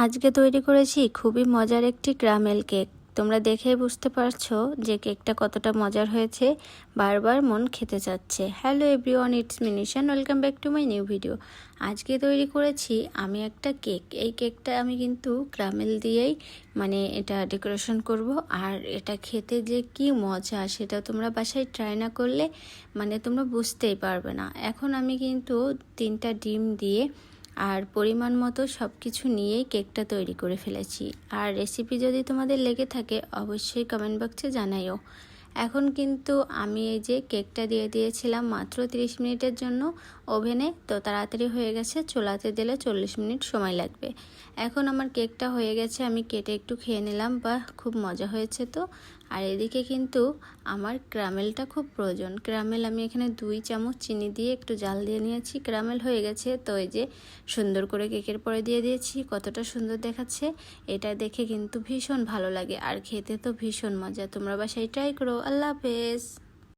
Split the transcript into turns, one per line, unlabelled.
আজকে তৈরি করেছি খুবই মজার একটি ক্যারামেল কেক। তোমরা দেখেই বুঝতে পারছো যে কেকটা কতটা মজার হয়েছে, বারবার মন খেতে চাচ্ছে। Hello everyone, it's me Nishan, welcome back to my new video. আজকে তৈরি করেছি আমি একটা কেক। এই কেকটা আমি কিন্তু ক্যারামেল দিয়েই এটা ডেকোরেশন করব। আর এটা খেতে যে কি মজা সেটা তোমরা বাসায় ট্রাই না করলে তোমরা বুঝতেই পারবে না। এখন আমি কিন্তু 3টা ডিম দিয়ে আর পরিমাণ মতো সব কিছু নিয়েই কেকটা তৈরি করে ফেলেছি। আর রেসিপি যদি তোমাদের লেগে থাকে অবশ্যই কমেন্ট বক্সে জানাইও। এখন কিন্তু আমি এই যে কেকটা দিয়ে দিয়েছিলাম মাত্র 30 মিনিটের জন্য ওভেনে, তো তাড়াতাড়ি হয়ে গেছে। চুলাতে দিলে 40 মিনিট সময় লাগবে। এখন আমার কেকটা হয়ে গেছে, আমি কেটে একটু খেয়ে নিলাম, বা খুব মজা হয়েছে তো। আর এদিকে কিন্তু আমার ক্যারামেলটা খুব প্রয়োজন। ক্যারামেল আমি এখানে 2 চামচ চিনি দিয়ে একটু জাল দিয়ে নিয়েছি। ক্যারামেল হয়ে গেছে, তো এই যে সুন্দর করে কেকের পরে দিয়ে দিয়েছি। কতটা সুন্দর দেখাচ্ছে, এটা দেখে কিন্তু ভীষণ ভালো লাগে আর খেতে তো ভীষণ মজা। তোমরা বাসায় ট্রাই করো। আল্লাহ হাফেজ।